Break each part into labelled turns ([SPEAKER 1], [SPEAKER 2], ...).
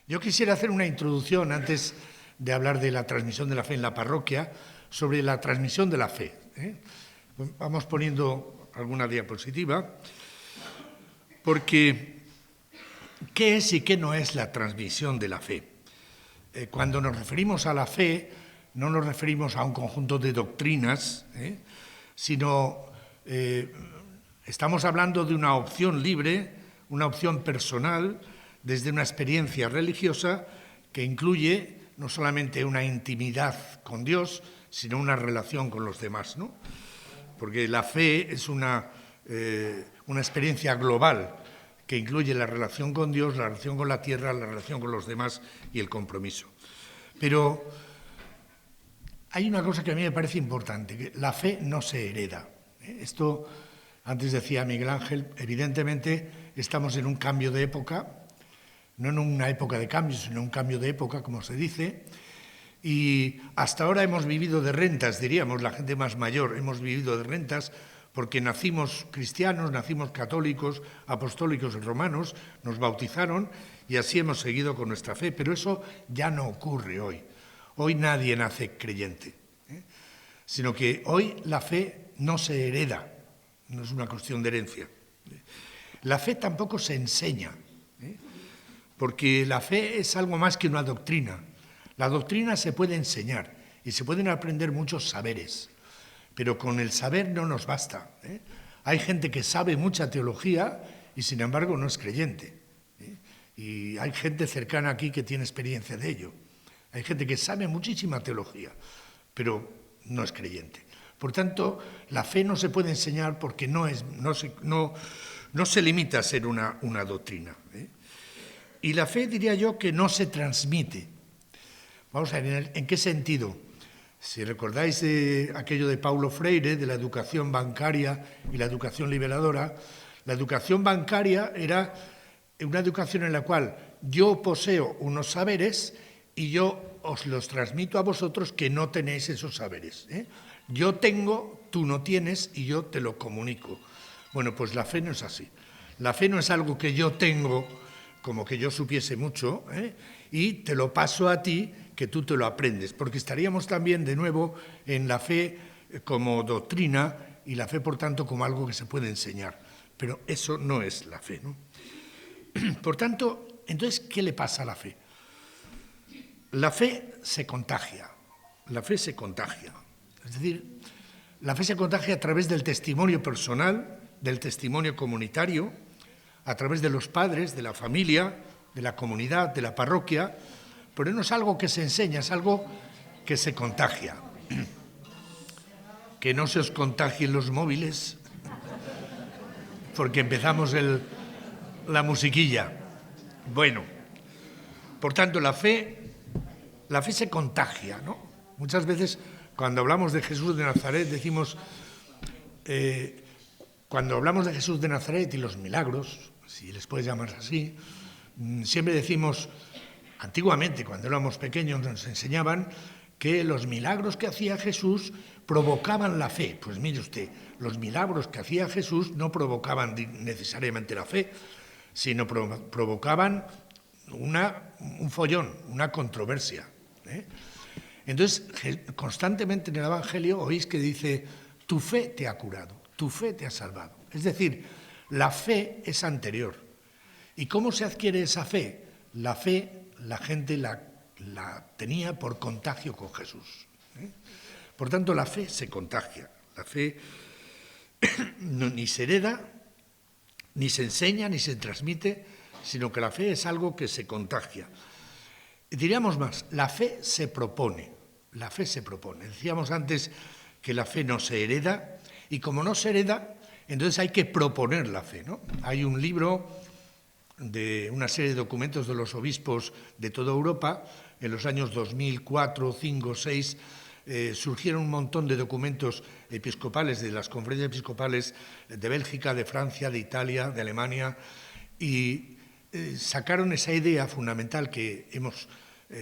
[SPEAKER 1] Yo quisiera hacer una introducción antes de hablar de la transmisión de la fe en la parroquia, sobre la transmisión de la fe. Vamos poniendo alguna diapositiva, porque ¿qué es y qué no es la transmisión de la fe? Cuando nos referimos a la fe, no nos referimos a un conjunto de doctrinas, sino estamos hablando de una opción libre, una opción personal, desde una experiencia religiosa que incluye no solamente una intimidad con Dios, sino una relación con los demás, ¿no? Porque la fe es una experiencia global que incluye la relación con Dios, la relación con la tierra, la relación con los demás y el compromiso. Pero hay una cosa que a mí me parece importante, que la fe no se hereda. Esto, antes decía Miguel Ángel, evidentemente estamos en un cambio de época, no en una época de cambio, sino en un cambio de época, como se dice, y hasta ahora hemos vivido de rentas, diríamos, la gente más mayor, hemos vivido de rentas porque nacimos cristianos, nacimos católicos, apostólicos y romanos, nos bautizaron y así hemos seguido con nuestra fe, pero eso ya no ocurre hoy. Hoy nadie nace creyente, sino que hoy la fe no se hereda, no es una cuestión de herencia. La fe tampoco se enseña, porque la fe es algo más que una doctrina. La doctrina se puede enseñar y se pueden aprender muchos saberes, pero con el saber no nos basta. Hay gente que sabe mucha teología y sin embargo no es creyente. Y hay gente cercana aquí que tiene experiencia de ello. Hay gente que sabe muchísima teología, pero no es creyente. Por tanto, la fe no se puede enseñar porque no se limita a ser una doctrina. Y la fe, diría yo, que no se transmite. Vamos a ver, ¿en qué sentido? Si recordáis aquello de Paulo Freire, de la educación bancaria y la educación liberadora, la educación bancaria era una educación en la cual yo poseo unos saberes y yo os los transmito a vosotros que no tenéis esos saberes. Yo tengo, tú no tienes y yo te lo comunico. Bueno, pues la fe no es así. La fe no es algo que yo tengo, como que yo supiese mucho, y te lo paso a ti, que tú te lo aprendes, porque estaríamos también de nuevo en la fe como doctrina y la fe, por tanto, como algo que se puede enseñar. Pero eso no es la fe, ¿no? Por tanto, entonces, ¿qué le pasa a la fe? La fe se contagia, la fe se contagia. Es decir, la fe se contagia a través del testimonio personal, del testimonio comunitario, a través de los padres, de la familia, de la comunidad, de la parroquia, pero no es algo que se enseña, es algo que se contagia. Que no se os contagien los móviles, porque empezamos la musiquilla. Bueno, por tanto, la fe se contagia, ¿no? Muchas veces, cuando hablamos de Jesús de Nazaret, decimos, cuando hablamos de Jesús de Nazaret y los milagros, si les puedes llamar así, siempre decimos, antiguamente, cuando éramos pequeños, nos enseñaban que los milagros que hacía Jesús provocaban la fe. Pues mire usted, los milagros que hacía Jesús no provocaban necesariamente la fe, sino provocaban un follón, una controversia. Entonces, constantemente en el Evangelio oís que dice, tu fe te ha curado, tu fe te ha salvado. Es decir, la fe es anterior. ¿Y cómo se adquiere esa fe? La fe, la gente la tenía por contagio con Jesús. Por tanto, la fe se contagia. La fe ni se hereda, ni se enseña, ni se transmite, sino que la fe es algo que se contagia. Diríamos más, la fe se propone. La fe se propone. Decíamos antes que la fe no se hereda, y como no se hereda, entonces hay que proponer la fe, ¿no? Hay un libro de una serie de documentos de los obispos de toda Europa, en los años 2004, 2005, 2006, surgieron un montón de documentos episcopales de las conferencias episcopales de Bélgica, de Francia, de Italia, de Alemania, y sacaron esa idea fundamental que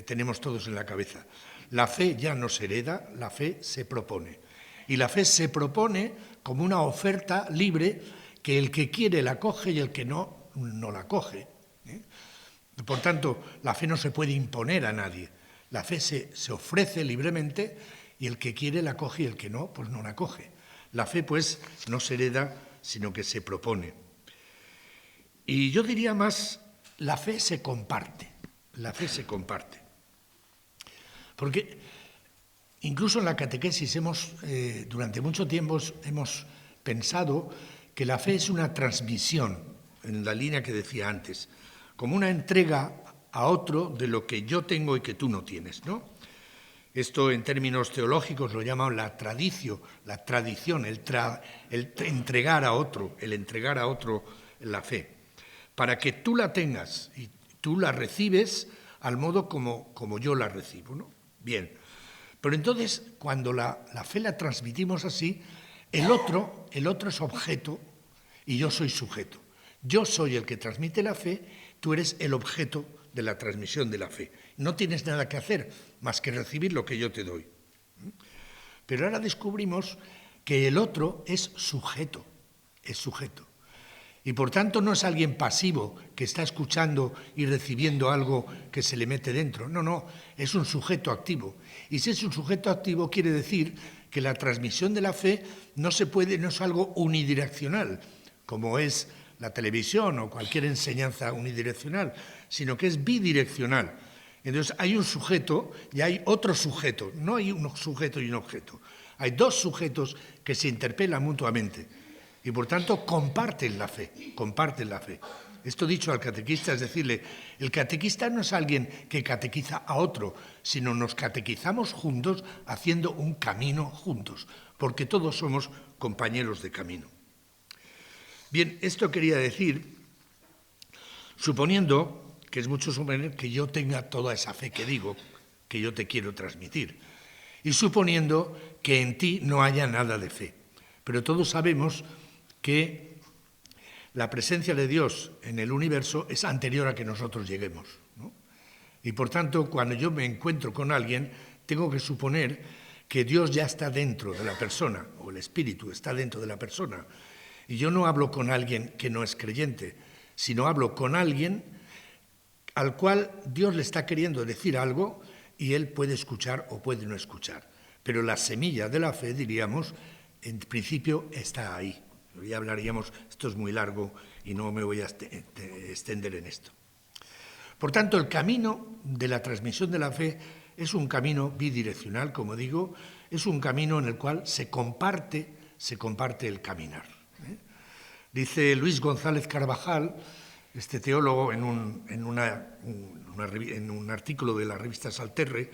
[SPEAKER 1] tenemos todos en la cabeza. La fe ya no se hereda, la fe se propone. Y la fe se propone como una oferta libre que el que quiere la coge y el que no la coge. Por tanto, la fe no se puede imponer a nadie. La fe se ofrece libremente y el que quiere la coge y el que no, pues no la coge. La fe, pues, no se hereda, sino que se propone. Y yo diría más, la fe se comparte. La fe se comparte. Porque incluso en la catequesis durante mucho tiempo hemos pensado que la fe es una transmisión, en la línea que decía antes, como una entrega a otro de lo que yo tengo y que tú no tienes, ¿no? Esto en términos teológicos lo llaman la tradición, el entregar a otro la fe, para que tú la tengas y tú la recibes al modo como yo la recibo, ¿no? Bien, pero entonces cuando la fe la transmitimos así, el otro es objeto y yo soy sujeto. Yo soy el que transmite la fe, tú eres el objeto de la transmisión de la fe. No tienes nada que hacer más que recibir lo que yo te doy. Pero ahora descubrimos que el otro es sujeto. Y por tanto no es alguien pasivo que está escuchando y recibiendo algo que se le mete dentro. No, es un sujeto activo. Y si es un sujeto activo quiere decir que la transmisión de la fe no es algo unidireccional, como es la televisión o cualquier enseñanza unidireccional, sino que es bidireccional. Entonces hay un sujeto y hay otro sujeto, no hay un sujeto y un objeto. Hay dos sujetos que se interpelan mutuamente y por tanto comparten la fe. Esto dicho al catequista es decirle, el catequista no es alguien que catequiza a otro, sino nos catequizamos juntos haciendo un camino juntos, porque todos somos compañeros de camino. Bien, esto quería decir, suponiendo que es mucho suponer que yo tenga toda esa fe que digo, que yo te quiero transmitir, y suponiendo que en ti no haya nada de fe. Pero todos sabemos que la presencia de Dios en el universo es anterior a que nosotros lleguemos, ¿no? Y por tanto, cuando yo me encuentro con alguien, tengo que suponer que Dios ya está dentro de la persona, o el espíritu está dentro de la persona. Y yo no hablo con alguien que no es creyente, sino hablo con alguien al cual Dios le está queriendo decir algo y él puede escuchar o puede no escuchar. Pero la semilla de la fe, diríamos, en principio está ahí. Ya hablaríamos, esto es muy largo y no me voy a extender en esto. Por tanto, el camino de la transmisión de la fe es un camino bidireccional, como digo, es un camino en el cual se comparte el caminar. Dice Luis González Carvajal, este teólogo, en un artículo de la revista Salterre,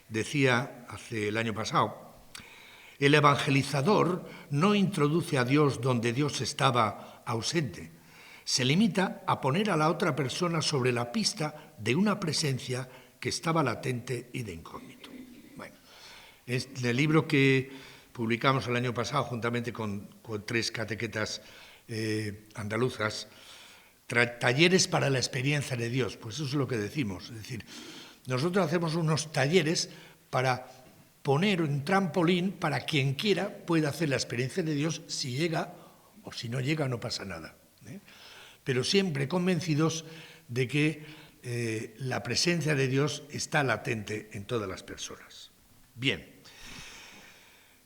[SPEAKER 1] decía el año pasado, el evangelizador no introduce a Dios donde Dios estaba ausente. Se limita a poner a la otra persona sobre la pista de una presencia que estaba latente y de incógnito. Bueno, es el libro que publicamos el año pasado juntamente con 3 catequetas andaluzas, talleres para la experiencia de Dios. Pues eso es lo que decimos. Es decir, nosotros hacemos unos talleres para poner un trampolín para quien quiera pueda hacer la experiencia de Dios. Si llega o si no llega no pasa nada, ¿eh? Pero siempre convencidos de que la presencia de Dios está latente en todas las personas. Bien,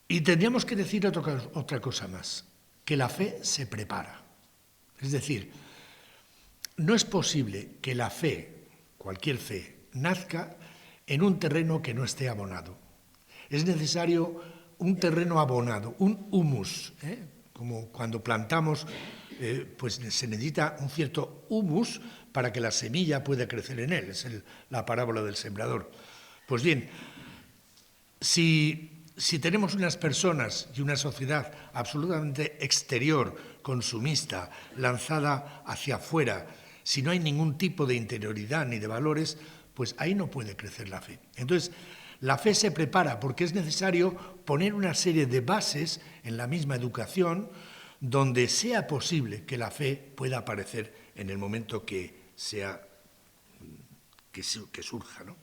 [SPEAKER 1] y tendríamos que decir otra cosa más, que la fe se prepara. Es decir, no es posible que la fe, cualquier fe, nazca en un terreno que no esté abonado. Es necesario un terreno abonado, un humus, como cuando plantamos, pues se necesita un cierto humus para que la semilla pueda crecer en él. Es la parábola del sembrador. Pues bien, si tenemos unas personas y una sociedad absolutamente exterior, consumista, lanzada hacia afuera, si no hay ningún tipo de interioridad ni de valores, pues ahí no puede crecer la fe. Entonces, la fe se prepara porque es necesario poner una serie de bases en la misma educación donde sea posible que la fe pueda aparecer en el momento que surja, ¿no?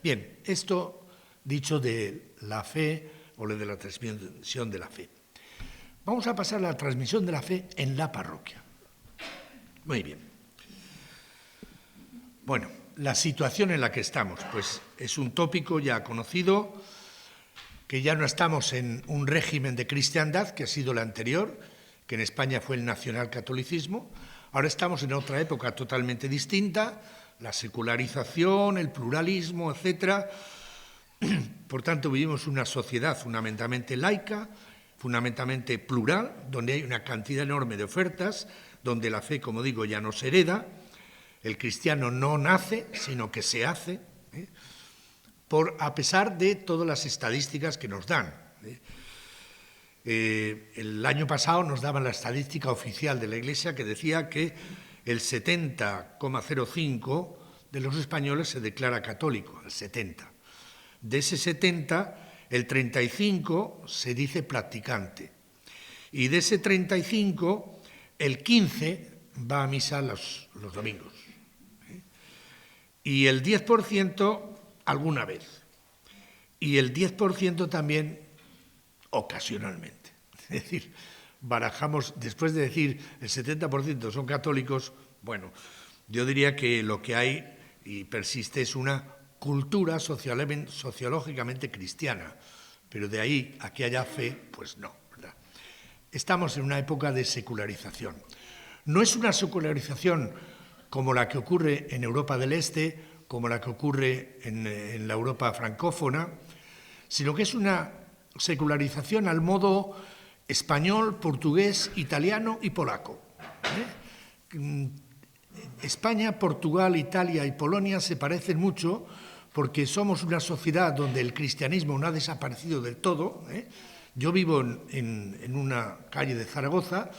[SPEAKER 1] Bien, esto dicho de la fe o de la transmisión de la fe. Vamos a pasar a la transmisión de la fe en la parroquia. Muy bien. Bueno, la situación en la que estamos, pues es un tópico ya conocido, que ya no estamos en un régimen de cristiandad, que ha sido el anterior, que en España fue el nacionalcatolicismo. Ahora estamos en otra época totalmente distinta, la secularización, el pluralismo, etc. Por tanto, vivimos una sociedad fundamentalmente laica, fundamentalmente plural, donde hay una cantidad enorme de ofertas, donde la fe, como digo, ya no se hereda. El cristiano no nace, sino que se hace, a pesar de todas las estadísticas que nos dan. El año pasado nos daban la estadística oficial de la Iglesia que decía que el 70,05% de los españoles se declara católico, el 70%. De ese 70, el 35% se dice practicante. Y de ese 35, el 15% va a misa los domingos. Y el 10% alguna vez. Y el 10% también ocasionalmente. Es decir, barajamos, después de decir el 70% son católicos, bueno, yo diría que lo que hay y persiste es una cultura sociológicamente cristiana, pero de ahí a que haya fe, pues no, ¿verdad? Estamos en una época de secularización. No es una secularización como la que ocurre en Europa del Este, como la que ocurre en la Europa francófona, sino que es una secularización al modo español, portugués, italiano y polaco. España, Portugal, Italia y Polonia se parecen mucho porque somos una sociedad donde el cristianismo no ha desaparecido del todo. Yo vivo en una calle de Zaragoza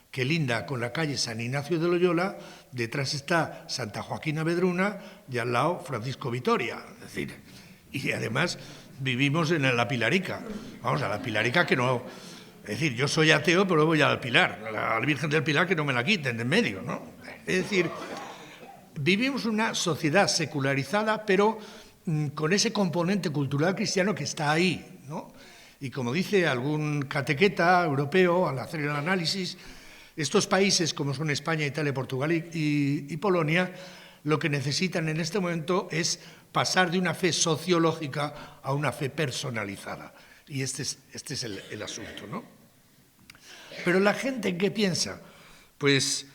[SPEAKER 1] que linda con la calle San Ignacio de Loyola, detrás está Santa Joaquina Vedruna y al lado Francisco Vitoria. Es decir, y además vivimos en la Pilarica. Vamos, a la Pilarica que no... Es decir, yo soy ateo, pero voy al Pilar, a la Virgen del Pilar que no me la quiten de en medio, ¿no? Es decir, vivimos una sociedad secularizada, pero con ese componente cultural cristiano que está ahí, ¿no? Y como dice algún catequeta europeo al hacer el análisis, estos países, como son España, Italia, Portugal y Polonia, lo que necesitan en este momento es pasar de una fe sociológica a una fe personalizada. Y este es el asunto, ¿no? Pero la gente, ¿en qué piensa? Pues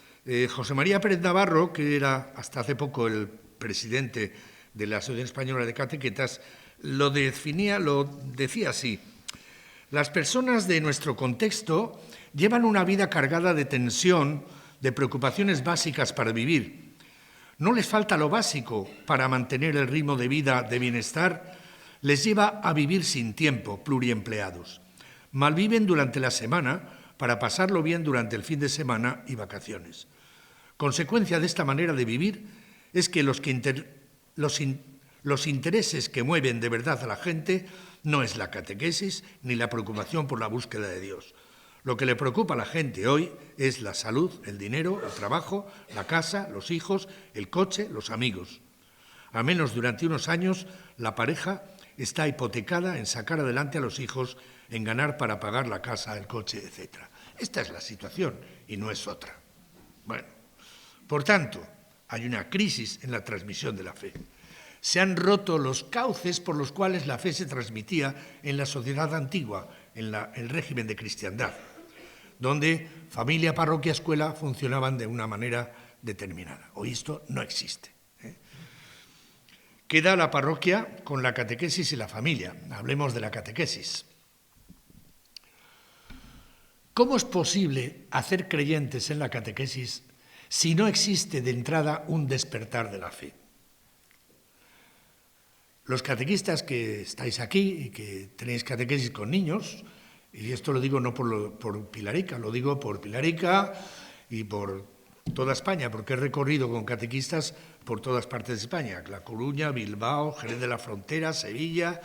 [SPEAKER 1] José María Pérez Navarro, que era hasta hace poco el presidente de la Asociación Española de Catequetas, lo decía así: las personas de nuestro contexto llevan una vida cargada de tensión, de preocupaciones básicas para vivir. No les falta lo básico para mantener el ritmo de vida de bienestar. Les lleva a vivir sin tiempo, pluriempleados. Malviven durante la semana para pasarlo bien durante el fin de semana y vacaciones. Consecuencia de esta manera de vivir es que los intereses que mueven de verdad a la gente no es la catequesis ni la preocupación por la búsqueda de Dios. Lo que le preocupa a la gente hoy es la salud, el dinero, el trabajo, la casa, los hijos, el coche, los amigos. Al menos durante unos años, la pareja está hipotecada en sacar adelante a los hijos, en ganar para pagar la casa, el coche, etc. Esta es la situación y no es otra. Bueno, por tanto, hay una crisis en la transmisión de la fe. Se han roto los cauces por los cuales la fe se transmitía en la sociedad antigua, en el régimen de cristiandad, donde familia, parroquia, escuela funcionaban de una manera determinada. Hoy esto no existe. Queda la parroquia con la catequesis y la familia. Hablemos de la catequesis. ¿Cómo es posible hacer creyentes en la catequesis si no existe de entrada un despertar de la fe? Los catequistas que estáis aquí y que tenéis catequesis con niños, y esto lo digo no por Pilarica, lo digo por Pilarica y por toda España, porque he recorrido con catequistas por todas partes de España, La Coruña, Bilbao, Jerez de la Frontera, Sevilla,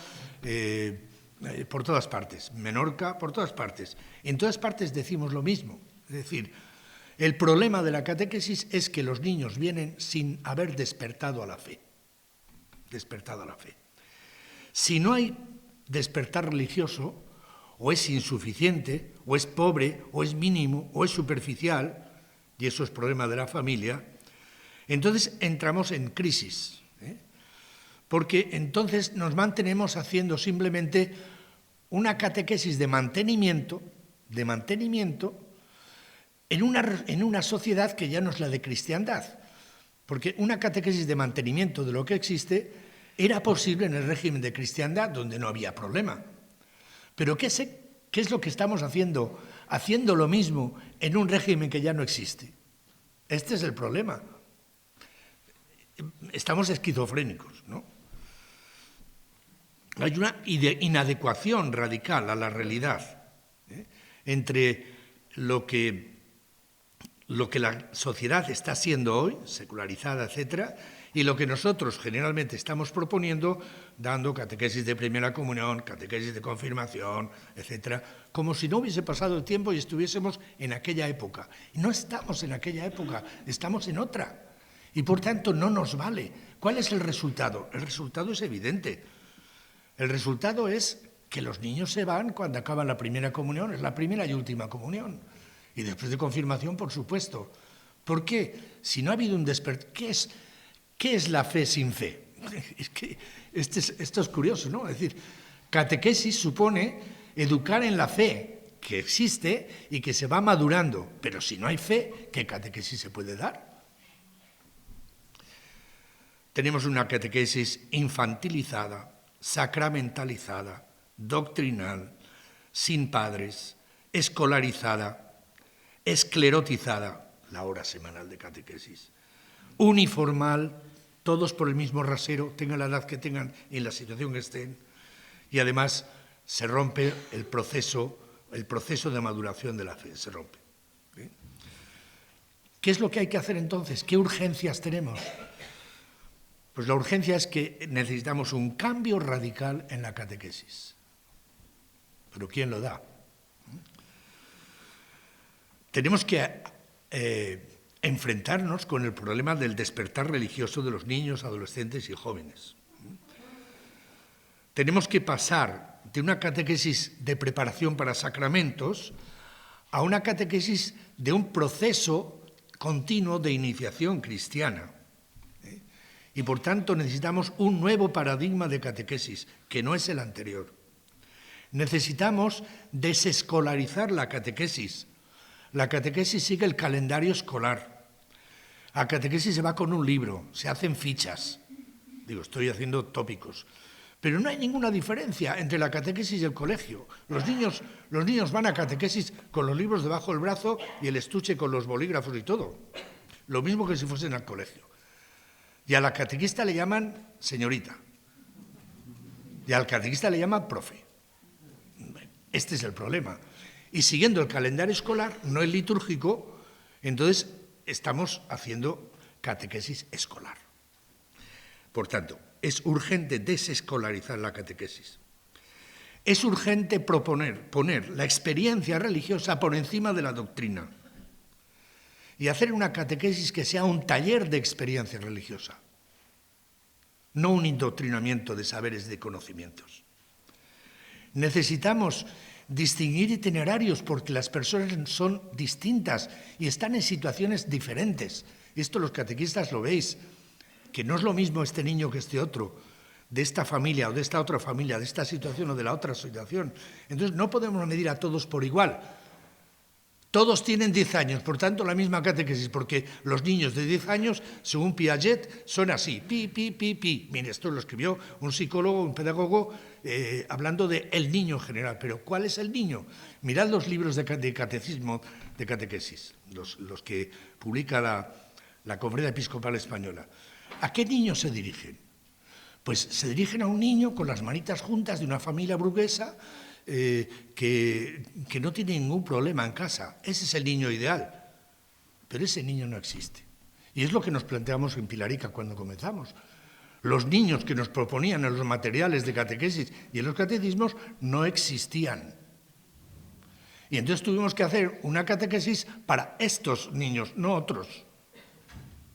[SPEAKER 1] por todas partes, Menorca, por todas partes. En todas partes decimos lo mismo, es decir, el problema de la catequesis es que los niños vienen sin haber despertado a la fe. Si no hay despertar religioso, o es insuficiente, o es pobre, o es mínimo, o es superficial, y eso es problema de la familia, Entonces entramos en crisis, porque entonces nos mantenemos haciendo simplemente una catequesis de mantenimiento en una sociedad que ya no es la de cristiandad, porque una catequesis de mantenimiento de lo que existe era posible en el régimen de cristiandad, donde no había problema. Pero ¿qué es lo que estamos haciendo? Haciendo lo mismo en un régimen que ya no existe. Este es el problema. Estamos esquizofrénicos, ¿no? Hay una inadecuación radical a la realidad, entre lo que la sociedad está siendo hoy, secularizada, etcétera, y lo que nosotros generalmente estamos proponiendo, dando catequesis de primera comunión, catequesis de confirmación, etcétera, como si no hubiese pasado el tiempo y estuviésemos en aquella época. Y no estamos en aquella época, estamos en otra. Y por tanto no nos vale. ¿Cuál es el resultado? El resultado es evidente. El resultado es que los niños se van cuando acaban la primera comunión, es la primera y última comunión. Y después de confirmación, por supuesto. ¿Por qué? Si no ha habido un despertar, ¿qué es la fe sin fe? Es que esto es curioso, ¿no? Es decir, catequesis supone educar en la fe que existe y que se va madurando. Pero si no hay fe, ¿qué catequesis se puede dar? Tenemos una catequesis infantilizada, sacramentalizada, doctrinal, sin padres, escolarizada, esclerotizada, la hora semanal de catequesis, uniformal, todos por el mismo rasero, tengan la edad que tengan y en la situación que estén, y además se rompe el proceso de maduración de la fe, se rompe. ¿Qué es lo que hay que hacer entonces? ¿Qué urgencias tenemos? Pues la urgencia es que necesitamos un cambio radical en la catequesis. ¿Pero quién lo da? Tenemos que enfrentarnos con el problema del despertar religioso de los niños, adolescentes y jóvenes. Tenemos que pasar de una catequesis de preparación para sacramentos a una catequesis de un proceso continuo de iniciación cristiana. Y por tanto necesitamos un nuevo paradigma de catequesis, que no es el anterior. Necesitamos desescolarizar la catequesis. La catequesis sigue el calendario escolar. A catequesis se va con un libro, se hacen fichas. Digo, estoy haciendo tópicos. Pero no hay ninguna diferencia entre la catequesis y el colegio. Los niños van a catequesis con los libros debajo del brazo y el estuche con los bolígrafos y todo. Lo mismo que si fuesen al colegio. Y a la catequista le llaman señorita. Y al catequista le llaman profe. Este es el problema. Y siguiendo el calendario escolar, no el litúrgico, entonces estamos haciendo catequesis escolar. Por tanto, es urgente desescolarizar la catequesis. Es urgente poner la experiencia religiosa por encima de la doctrina y hacer una catequesis que sea un taller de experiencia religiosa, no un indoctrinamiento de saberes y de conocimientos. Necesitamos distinguir itinerarios porque las personas son distintas y están en situaciones diferentes. Esto los catequistas lo veis, que no es lo mismo este niño que este otro, de esta familia o de esta otra familia, de esta situación o de la otra situación. Entonces no podemos medir a todos por igual. Todos tienen 10 años, por tanto la misma catequesis, porque los niños de 10 años, según Piaget, son así, pi, pi, pi, pi. Mire, esto lo escribió un psicólogo, un pedagogo, hablando de el niño en general. Pero ¿cuál es el niño? Mirad los libros de catecismo, de catequesis, los que publica la Conferencia Episcopal Española. ¿A qué niño se dirigen? Pues se dirigen a un niño con las manitas juntas de una familia burguesa, que no tiene ningún problema en casa. Ese es el niño ideal, pero ese niño no existe. Y es lo que nos planteamos en Pilarica cuando comenzamos. Los niños que nos proponían en los materiales de catequesis y en los catecismos no existían. Y entonces tuvimos que hacer una catequesis para estos niños, no otros.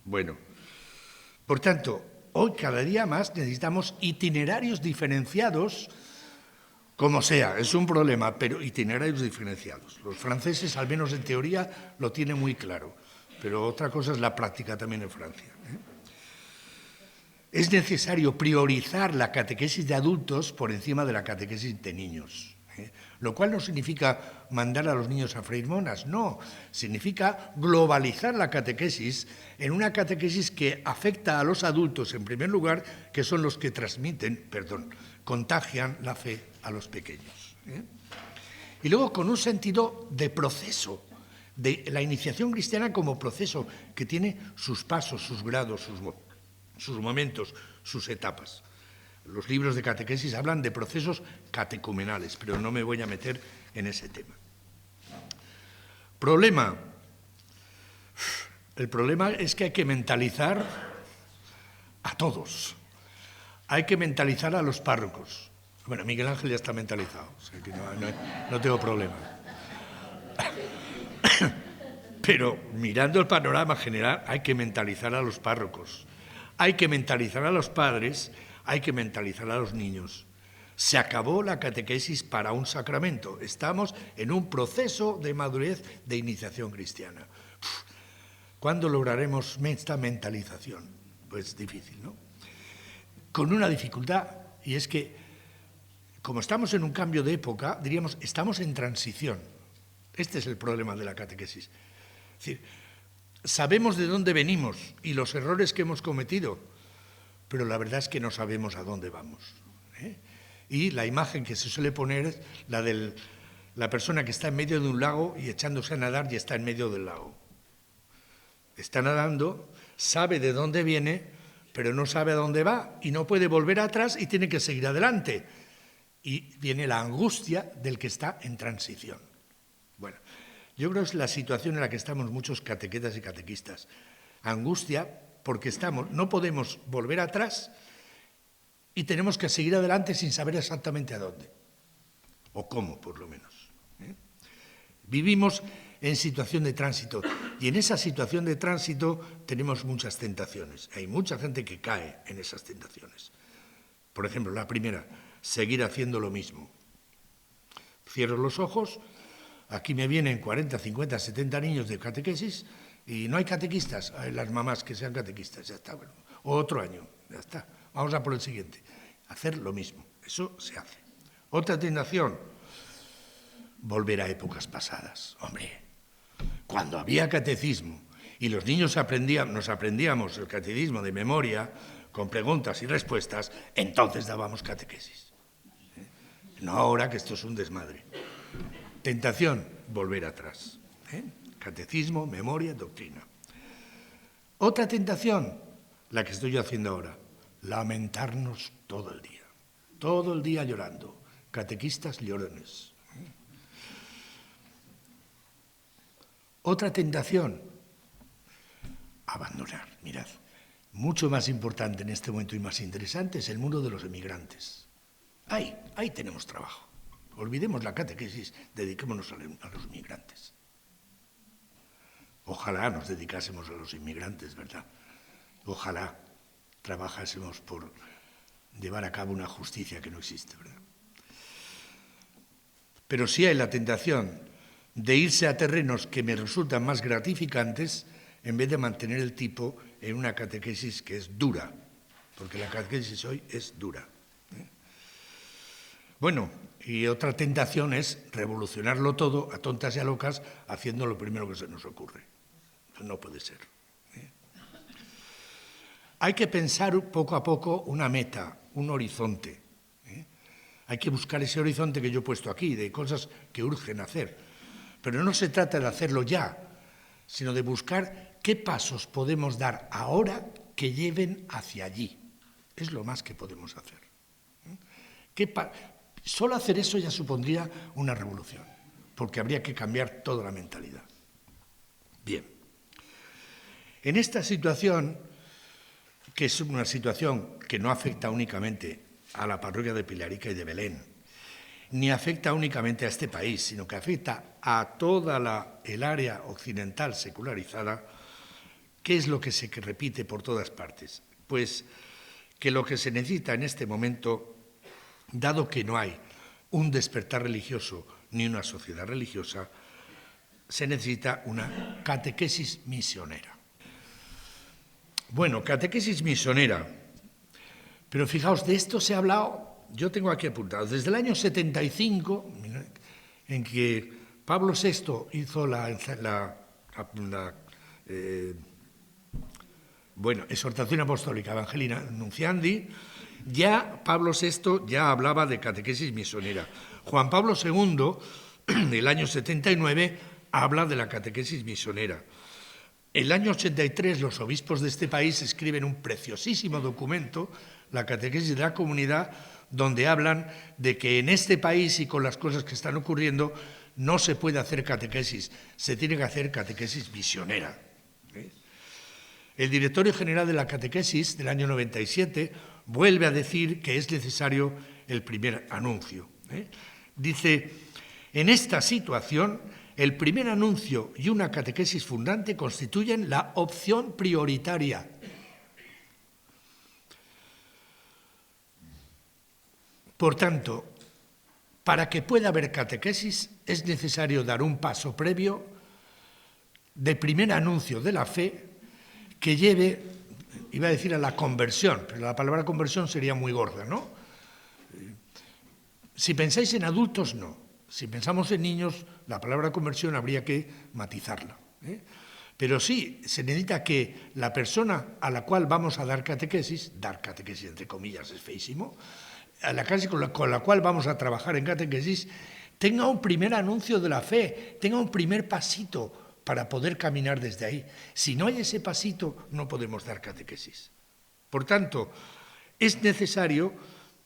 [SPEAKER 1] Bueno, por tanto, hoy cada día más necesitamos itinerarios diferenciados. Como sea, es un problema, pero itinerarios diferenciados. Los franceses, al menos en teoría, lo tienen muy claro. pero otra cosa es la práctica también en Francia. Es necesario priorizar la catequesis de adultos por encima de la catequesis de niños, lo cual no significa mandar a los niños a freír monas, no, significa globalizar la catequesis en una catequesis que afecta a los adultos en primer lugar, que son los que contagian la fe a los pequeños. Y luego con un sentido de proceso, de la iniciación cristiana como proceso que tiene sus pasos, sus grados, sus momentos, sus etapas. Los libros de catequesis hablan de procesos catecumenales, pero no me voy a meter en ese tema. Problema. El problema es que hay que mentalizar a todos. Hay que mentalizar a los párrocos. Bueno, Miguel Ángel ya está mentalizado, o sea que no tengo problema. Pero mirando el panorama general, hay que mentalizar a los párrocos. Hay que mentalizar a los padres, hay que mentalizar a los niños. Se acabó la catequesis para un sacramento. Estamos en un proceso de madurez de iniciación cristiana. ¿Cuándo lograremos esta mentalización? Pues difícil, ¿no? Con una dificultad, y es que, como estamos en un cambio de época, diríamos, estamos en transición. Este es el problema de la catequesis. Es decir, sabemos de dónde venimos y los errores que hemos cometido, pero la verdad es que no sabemos a dónde vamos. Y la imagen que se suele poner es la de la persona que está en medio de un lago y echándose a nadar y está en medio del lago. Está nadando, sabe de dónde viene, pero no sabe a dónde va y no puede volver atrás y tiene que seguir adelante. Y viene la angustia del que está en transición. Bueno, yo creo que es la situación en la que estamos muchos catequetas y catequistas. Angustia porque no podemos volver atrás y tenemos que seguir adelante sin saber exactamente a dónde, o cómo, por lo menos. Vivimos en situación de tránsito y en esa situación de tránsito tenemos muchas tentaciones. Hay mucha gente que cae en esas tentaciones. Por ejemplo, la primera, seguir haciendo lo mismo. Cierro los ojos. Aquí me vienen 40, 50, 70 niños de catequesis y no hay catequistas. Hay las mamás que sean catequistas, ya está. Bueno, otro año, ya está. Vamos a por el siguiente. Hacer lo mismo, eso se hace. Otra tentación, volver a épocas pasadas. Hombre, cuando había catecismo y los niños nos aprendíamos el catecismo de memoria, con preguntas y respuestas, entonces dábamos catequesis. No ahora que esto es un desmadre. Tentación, volver atrás. Catecismo, memoria, doctrina. Otra tentación, la que estoy yo haciendo ahora, lamentarnos todo el día llorando. Catequistas llorones. Otra tentación, abandonar. Mirad, mucho más importante en este momento y más interesante es el mundo de los emigrantes. Ahí tenemos trabajo. Olvidemos la catequesis, dediquémonos a los inmigrantes. Ojalá nos dedicásemos a los inmigrantes, ¿verdad? Ojalá trabajásemos por llevar a cabo una justicia que no existe, ¿verdad? Pero sí hay la tentación de irse a terrenos que me resultan más gratificantes en vez de mantener el tipo en una catequesis que es dura, porque la catequesis hoy es dura. Bueno, y otra tentación es revolucionarlo todo a tontas y a locas haciendo lo primero que se nos ocurre. No puede ser. Hay que pensar poco a poco una meta, un horizonte. Hay que buscar ese horizonte que yo he puesto aquí, de cosas que urgen hacer. Pero no se trata de hacerlo ya, sino de buscar qué pasos podemos dar ahora que lleven hacia allí. Es lo más que podemos hacer. Solo hacer eso ya supondría una revolución, porque habría que cambiar toda la mentalidad. Bien. En esta situación, que es una situación que no afecta únicamente a la parroquia de Pilarica y de Belén, ni afecta únicamente a este país, sino que afecta a toda el área occidental secularizada, ¿qué es lo que se repite por todas partes? Pues que lo que se necesita en este momento, dado que no hay un despertar religioso ni una sociedad religiosa, se necesita una catequesis misionera. Bueno, catequesis misionera. Pero fijaos, de esto se ha hablado, yo tengo aquí apuntado, desde el año 75, en que Pablo VI hizo exhortación apostólica Evangelii Nunciandi, ya Pablo VI ya hablaba de catequesis misionera. Juan Pablo II, en el año 79, habla de la catequesis misionera. En el año 83, los obispos de este país escriben un preciosísimo documento, la catequesis de la comunidad, donde hablan de que en este país y con las cosas que están ocurriendo no se puede hacer catequesis, se tiene que hacer catequesis misionera. El directorio general de la catequesis del año 97 vuelve a decir que es necesario el primer anuncio. Dice, en esta situación, el primer anuncio y una catequesis fundante constituyen la opción prioritaria. Por tanto, para que pueda haber catequesis es necesario dar un paso previo de primer anuncio de la fe que lleve, iba a decir a la conversión, pero la palabra conversión sería muy gorda, ¿no? Si pensáis en adultos, no. Si pensamos en niños, la palabra conversión habría que matizarla. Pero sí, se necesita que la persona a la cual vamos a dar catequesis entre comillas es feísimo, a la clase con la cual vamos a trabajar en catequesis, tenga un primer anuncio de la fe, tenga un primer pasito para poder caminar desde ahí. Si no hay ese pasito, no podemos dar catequesis. Por tanto, es necesario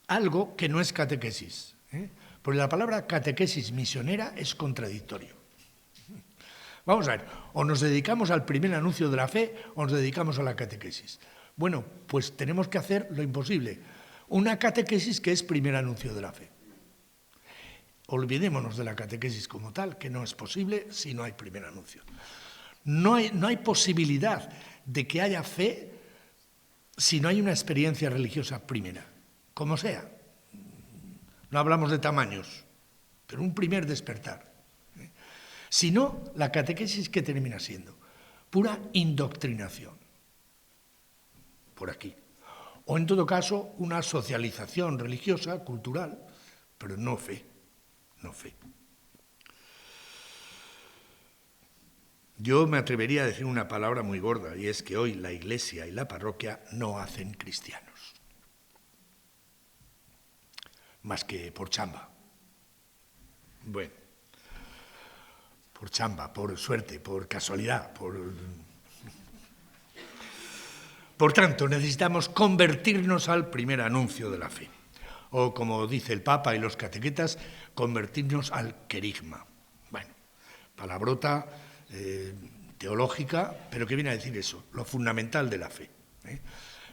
[SPEAKER 1] algo que no es catequesis, porque la palabra catequesis misionera es contradictorio. Vamos a ver, o nos dedicamos al primer anuncio de la fe o nos dedicamos a la catequesis. Bueno, pues tenemos que hacer lo imposible, una catequesis que es primer anuncio de la fe. Olvidémonos de la catequesis como tal, que no es posible si no hay primer anuncio. No hay posibilidad de que haya fe si no hay una experiencia religiosa primera, como sea. No hablamos de tamaños, pero un primer despertar. Si no, la catequesis, ¿qué termina siendo? Pura indoctrinación, por aquí. O en todo caso, una socialización religiosa, cultural, pero no fe, no fe. Yo me atrevería a decir una palabra muy gorda, y es que hoy la Iglesia y la parroquia no hacen cristianos, más que por chamba. Bueno, por chamba, por suerte, por casualidad, Por tanto, necesitamos convertirnos al primer anuncio de la fe. O, como dice el Papa y los catequetas, convertirnos al querigma. Bueno, palabrota teológica, pero que viene a decir eso, lo fundamental de la fe.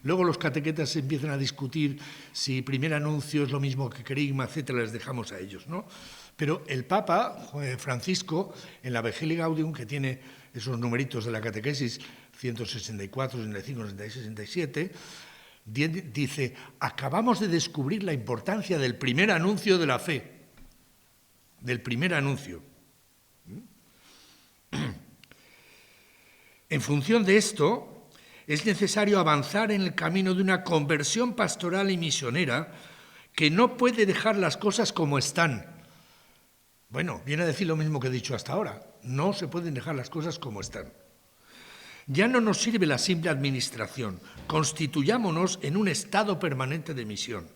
[SPEAKER 1] Luego los catequetas empiezan a discutir si primer anuncio es lo mismo que querigma, etcétera, les dejamos a ellos, ¿no? Pero el Papa Francisco, en la Evangelii Gaudium, que tiene esos numeritos de la catequesis, 164, 65, 66, 67, dice, acabamos de descubrir la importancia del primer anuncio de la fe, del primer anuncio. En función de esto, es necesario avanzar en el camino de una conversión pastoral y misionera que no puede dejar las cosas como están. Bueno, viene a decir lo mismo que he dicho hasta ahora, no se pueden dejar las cosas como están. Ya no nos sirve la simple administración, constituyámonos en un estado permanente de misión.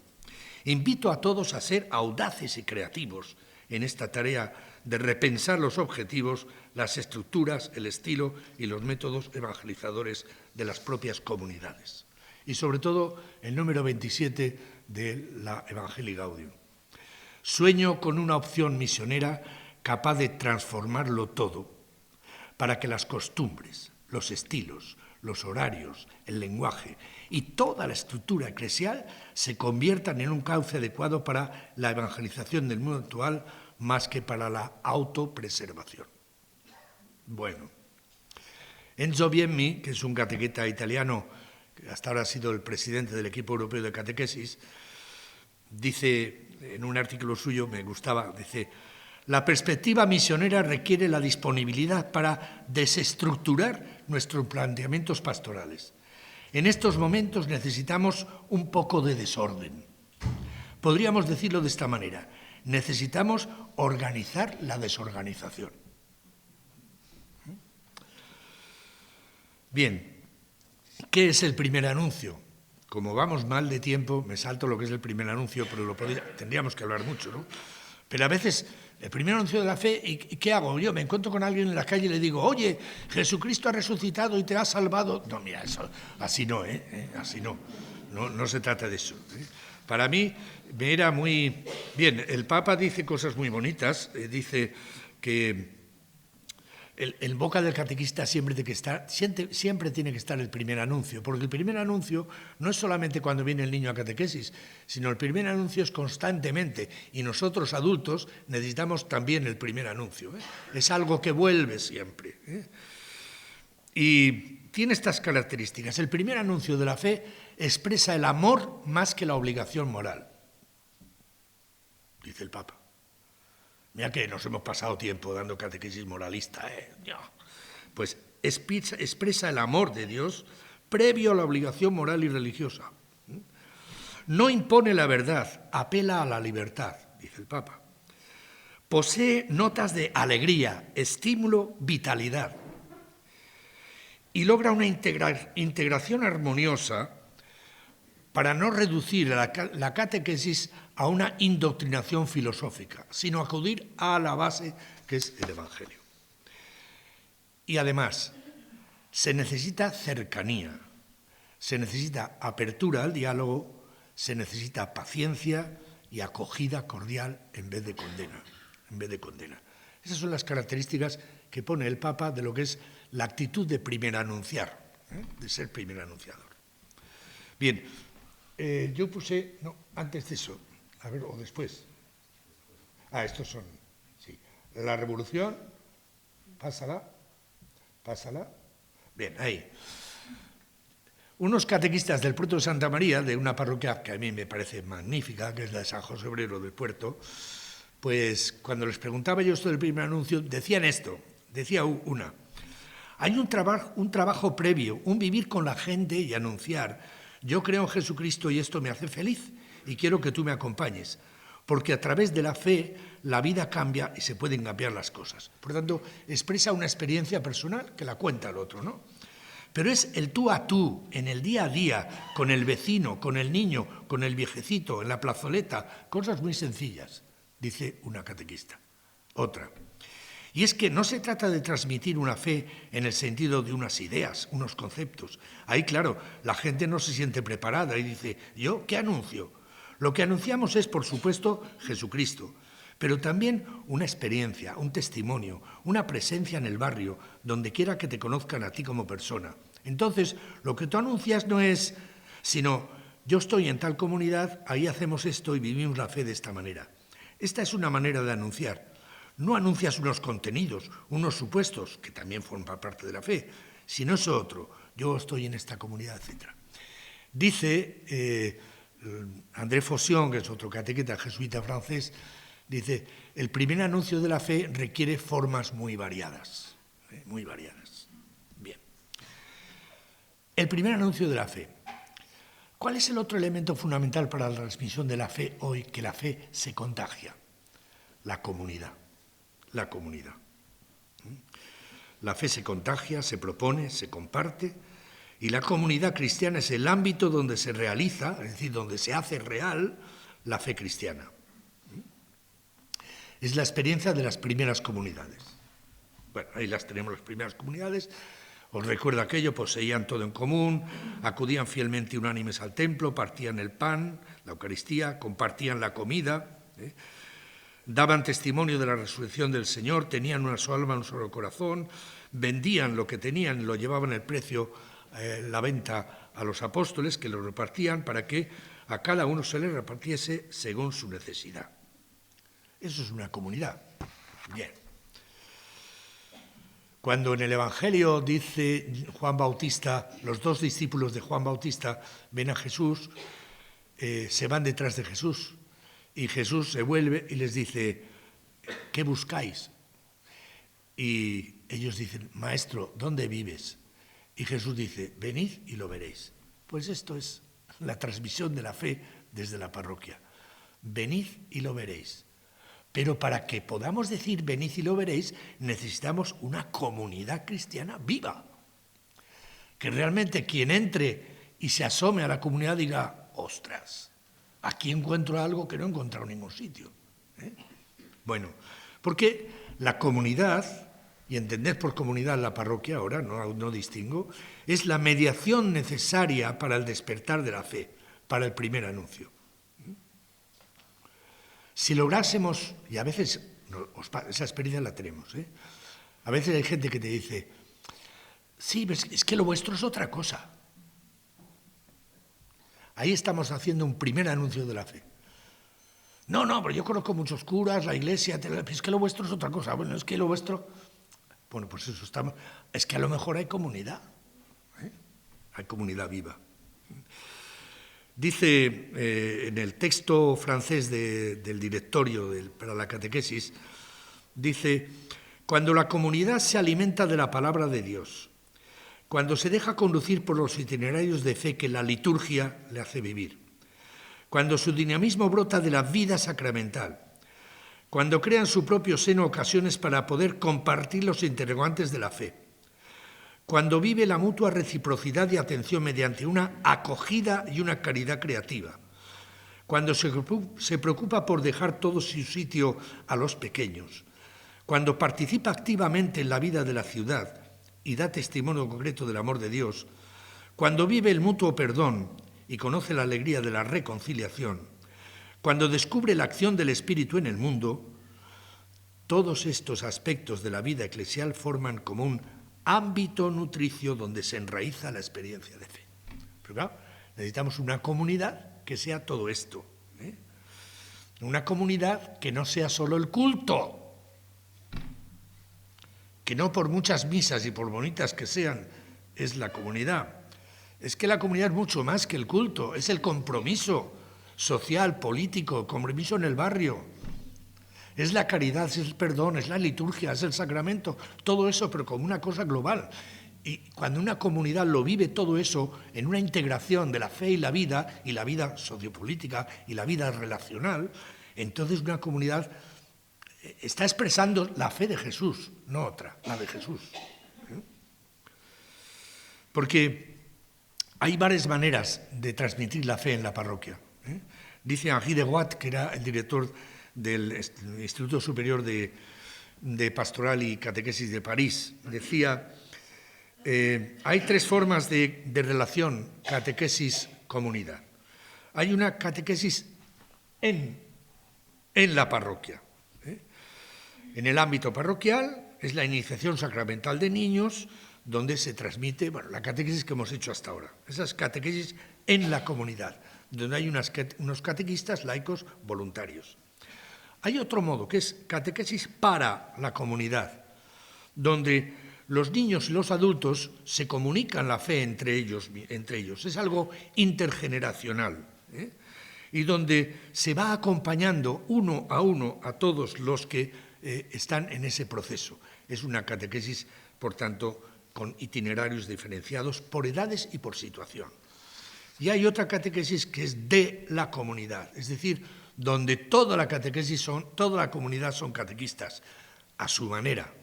[SPEAKER 1] Invito a todos a ser audaces y creativos en esta tarea de repensar los objetivos, las estructuras, el estilo y los métodos evangelizadores de las propias comunidades. Y sobre todo el número 27 de la Evangelii Gaudium. Sueño con una opción misionera capaz de transformarlo todo, para que las costumbres, los estilos, los horarios, el lenguaje y toda la estructura eclesial se conviertan en un cauce adecuado para la evangelización del mundo actual más que para la autopreservación. Bueno, Enzo Bienmi, que es un catequeta italiano, que hasta ahora ha sido el presidente del equipo europeo de catequesis, dice en un artículo suyo, me gustaba, dice, La perspectiva misionera requiere la disponibilidad para desestructurar nuestros planteamientos pastorales. En estos momentos necesitamos un poco de desorden. Podríamos decirlo de esta manera: necesitamos organizar la desorganización. Bien, ¿qué es el primer anuncio? Como vamos mal de tiempo, me salto lo que es el primer anuncio, pero tendríamos que hablar mucho, ¿no? Pero a veces, el primer anuncio de la fe, ¿y qué hago? Yo me encuentro con alguien en la calle y le digo: oye, Jesucristo ha resucitado y te ha salvado. No, mira, eso, así no, así no. No se trata de eso. Para mí me era muy... Bien, el Papa dice cosas muy bonitas, dice que en boca del catequista siempre tiene que estar el primer anuncio, porque el primer anuncio no es solamente cuando viene el niño a catequesis, sino el primer anuncio es constantemente, y nosotros adultos necesitamos también el primer anuncio. Es algo que vuelve siempre. Y tiene estas características. El primer anuncio de la fe expresa el amor más que la obligación moral, dice el Papa. Mira que nos hemos pasado tiempo dando catequesis moralista. Pues expresa el amor de Dios previo a la obligación moral y religiosa. No impone la verdad, apela a la libertad, dice el Papa. Posee notas de alegría, estímulo, vitalidad. Y logra una integración armoniosa para no reducir la catequesis a una indoctrinación filosófica, sino acudir a la base que es el Evangelio. Y además, se necesita cercanía, se necesita apertura al diálogo, se necesita paciencia y acogida cordial en vez de condena. Esas son las características que pone el Papa de lo que es la actitud de primer anunciar, de ser primer anunciador. Bien, yo puse, no, antes de eso, a ver, o después. Estos son, sí. La revolución, pásala. Bien, ahí. Unos catequistas del Puerto de Santa María, de una parroquia que a mí me parece magnífica, que es la de San José Obrero del Puerto, pues cuando les preguntaba yo esto del primer anuncio, decían esto, decía una: hay un trabajo previo, un vivir con la gente y anunciar. Yo creo en Jesucristo y esto me hace feliz y quiero que tú me acompañes, porque a través de la fe la vida cambia y se pueden cambiar las cosas. Por lo tanto, expresa una experiencia personal que la cuenta el otro, ¿no? Pero es el tú a tú, en el día a día, con el vecino, con el niño, con el viejecito, en la plazoleta, cosas muy sencillas, dice una catequista. Otra: y es que no se trata de transmitir una fe en el sentido de unas ideas, unos conceptos. Ahí, claro, la gente no se siente preparada y dice: ¿yo qué anuncio? Lo que anunciamos es, por supuesto, Jesucristo, pero también una experiencia, un testimonio, una presencia en el barrio, donde quiera que te conozcan a ti como persona. Entonces, lo que tú anuncias no es, sino: yo estoy en tal comunidad, ahí hacemos esto y vivimos la fe de esta manera. Esta es una manera de anunciar. No anuncias unos contenidos, unos supuestos, que también forman parte de la fe, sino eso otro: yo estoy en esta comunidad, etc. Dice André Faution, que es otro catequista jesuita francés, dice: el primer anuncio de la fe requiere formas muy variadas. Muy variadas. Bien. El primer anuncio de la fe. ¿Cuál es el otro elemento fundamental para la transmisión de la fe hoy, que la fe se contagia? La comunidad. La comunidad. La fe se contagia, se propone, se comparte, y la comunidad cristiana es el ámbito donde se realiza, es decir, donde se hace real la fe cristiana. Es la experiencia de las primeras comunidades. Bueno, ahí las tenemos, las primeras comunidades. Os recuerdo aquello: poseían todo en común, acudían fielmente y unánimes al templo, partían el pan, la Eucaristía, compartían la comida, daban testimonio de la resurrección del Señor, tenían una sola alma, un solo corazón, vendían lo que tenían y lo llevaban el precio, la venta a los apóstoles, que lo repartían para que a cada uno se le repartiese según su necesidad. Eso es una comunidad. Bien. Cuando en el Evangelio dice Juan Bautista, los dos discípulos de Juan Bautista ven a Jesús, se van detrás de Jesús, y Jesús se vuelve y les dice: ¿qué buscáis? Y ellos dicen, Maestro, ¿dónde vives? Y Jesús dice, venid y lo veréis. Pues esto es la transmisión de la fe desde la parroquia. Venid y lo veréis. Pero para que podamos decir venid y lo veréis, necesitamos una comunidad cristiana viva. Que realmente quien entre y se asome a la comunidad diga, ostras, aquí encuentro algo que no he encontrado en ningún sitio. Bueno, porque la comunidad, y entender por comunidad la parroquia ahora, no distingo, es la mediación necesaria para el despertar de la fe, para el primer anuncio. Si lográsemos, y a veces esa experiencia la tenemos, a veces hay gente que te dice, sí, es que lo vuestro es otra cosa. Ahí estamos haciendo un primer anuncio de la fe. No, pero yo conozco muchos curas, la iglesia, es que lo vuestro es otra cosa. Bueno, es que lo vuestro... Bueno, pues eso estamos... Es que a lo mejor hay comunidad, hay comunidad viva. Dice en el texto francés del directorio para la catequesis, dice, cuando la comunidad se alimenta de la palabra de Dios, cuando se deja conducir por los itinerarios de fe que la liturgia le hace vivir, cuando su dinamismo brota de la vida sacramental, cuando crea en su propio seno ocasiones para poder compartir los interrogantes de la fe, cuando vive la mutua reciprocidad y atención mediante una acogida y una caridad creativa, cuando se preocupa por dejar todo su sitio a los pequeños, cuando participa activamente en la vida de la ciudad y da testimonio concreto del amor de Dios, cuando vive el mutuo perdón y conoce la alegría de la reconciliación, cuando descubre la acción del Espíritu en el mundo, todos estos aspectos de la vida eclesial forman como un ámbito nutricio donde se enraiza la experiencia de fe. Pero claro, necesitamos una comunidad que sea todo esto. Una comunidad que no sea solo el culto, que no por muchas misas y por bonitas que sean, es la comunidad. Es que la comunidad es mucho más que el culto, es el compromiso social, político, compromiso en el barrio. Es la caridad, es el perdón, es la liturgia, es el sacramento, todo eso, pero como una cosa global. Y cuando una comunidad lo vive todo eso en una integración de la fe y la vida sociopolítica y la vida relacional, entonces una comunidad está expresando la fe de Jesús, no otra, la de Jesús. Porque hay varias maneras de transmitir la fe en la parroquia. Dice Henri de Watt, que era el director del Instituto Superior de Pastoral y Catequesis de París, decía, hay tres formas de relación catequesis-comunidad. Hay una catequesis en la parroquia. En el ámbito parroquial es la iniciación sacramental de niños, donde se transmite la catequesis que hemos hecho hasta ahora. Esa es catequesis en la comunidad, donde hay unos catequistas laicos voluntarios. Hay otro modo, que es catequesis para la comunidad, donde los niños y los adultos se comunican la fe entre ellos. Es algo intergeneracional, y donde se va acompañando uno a todos los que están en ese proceso. Es una catequesis, por tanto, con itinerarios diferenciados por edades y por situación. Y hay otra catequesis que es de la comunidad, es decir, donde toda la catequesis toda la comunidad son catequistas, a su manera,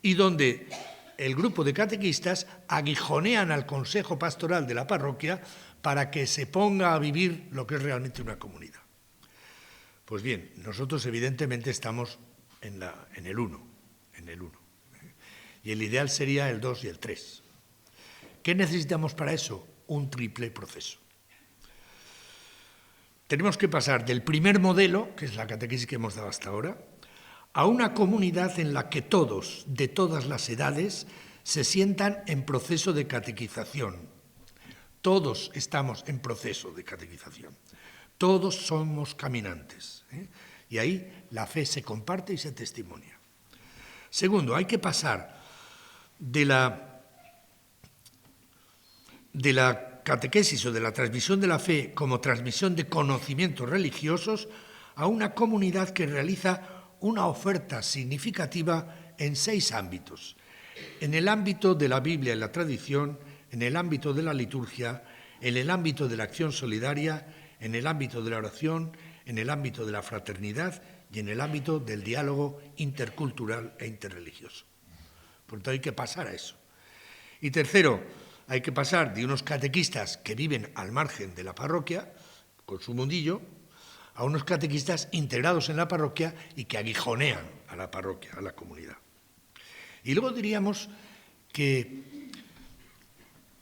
[SPEAKER 1] y donde el grupo de catequistas aguijonean al consejo pastoral de la parroquia para que se ponga a vivir lo que es realmente una comunidad. Pues bien, nosotros evidentemente estamos en el 1, y el ideal sería el 2 y el 3. ¿Qué necesitamos para eso? Un triple proceso. Tenemos que pasar del primer modelo, que es la catequesis que hemos dado hasta ahora, a una comunidad en la que todos, de todas las edades, se sientan en proceso de catequización. Todos estamos en proceso de catequización. Todos somos caminantes. Y ahí la fe se comparte y se testimonia. Segundo, hay que pasar de la catequesis o de la transmisión de la fe como transmisión de conocimientos religiosos a una comunidad que realiza una oferta significativa en 6 ámbitos. En el ámbito de la Biblia y la tradición, en el ámbito de la liturgia, en el ámbito de la acción solidaria, en el ámbito de la oración, en el ámbito de la fraternidad y en el ámbito del diálogo intercultural e interreligioso. Por tanto, hay que pasar a eso. Y tercero, hay que pasar de unos catequistas que viven al margen de la parroquia, con su mundillo, a unos catequistas integrados en la parroquia y que aguijonean a la parroquia, a la comunidad. Y luego diríamos que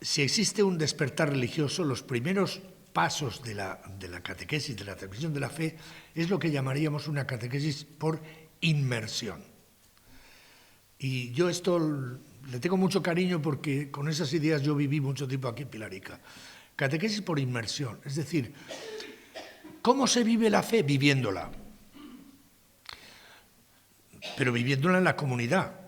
[SPEAKER 1] si existe un despertar religioso, los primeros pasos de la catequesis, de la transmisión de la fe, es lo que llamaríamos una catequesis por inmersión. Y yo esto le tengo mucho cariño porque con esas ideas yo viví mucho tiempo aquí en Pilarica. Catequesis por inmersión, es decir, ¿cómo se vive la fe? Viviéndola. Pero viviéndola en la comunidad.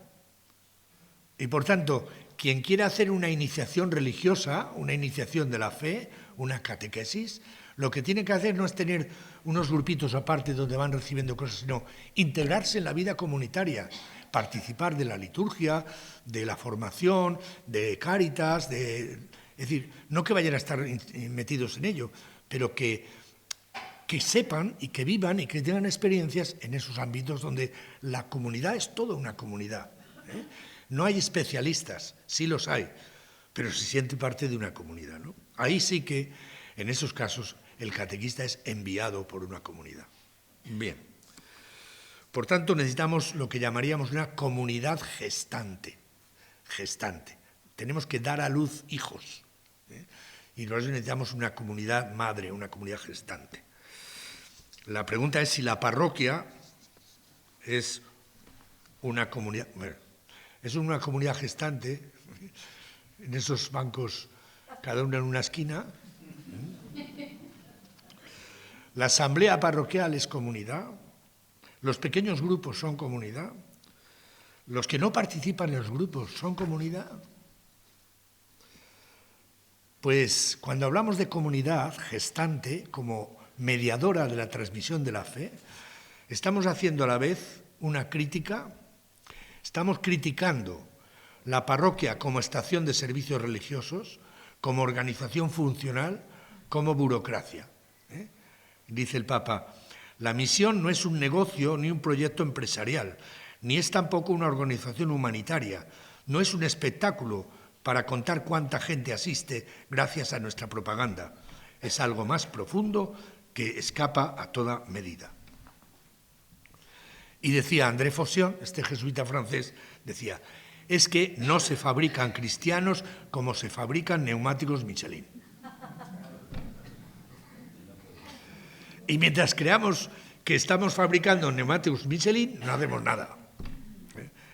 [SPEAKER 1] Y por tanto, quien quiera hacer una iniciación religiosa, una iniciación de la fe, una catequesis, lo que tiene que hacer no es tener unos grupitos aparte donde van recibiendo cosas, sino integrarse en la vida comunitaria, participar de la liturgia, de la formación, de Cáritas, es decir, no que vayan a estar metidos en ello, pero que sepan y que vivan y que tengan experiencias en esos ámbitos donde la comunidad es toda una comunidad. No hay especialistas, sí los hay, pero se siente parte de una comunidad, ¿no? Ahí sí que, en esos casos, el catequista es enviado por una comunidad. Bien. Por tanto, necesitamos lo que llamaríamos una comunidad gestante. Gestante. Tenemos que dar a luz hijos. Y nosotros necesitamos una comunidad madre, una comunidad gestante. La pregunta es si la parroquia es una comunidad... Bueno, es una comunidad gestante, en esos bancos, cada uno en una esquina. La asamblea parroquial es comunidad, los pequeños grupos son comunidad, los que no participan en los grupos son comunidad. Pues cuando hablamos de comunidad gestante como mediadora de la transmisión de la fe, estamos haciendo a la vez una crítica. Estamos criticando la parroquia como estación de servicios religiosos, como organización funcional, como burocracia. Dice el Papa, la misión no es un negocio ni un proyecto empresarial, ni es tampoco una organización humanitaria, no es un espectáculo para contar cuánta gente asiste gracias a nuestra propaganda. Es algo más profundo que escapa a toda medida. Y decía André Faucon, este jesuita francés, decía, es que no se fabrican cristianos como se fabrican neumáticos Michelin. Y mientras creamos que estamos fabricando neumáticos Michelin, no hacemos nada.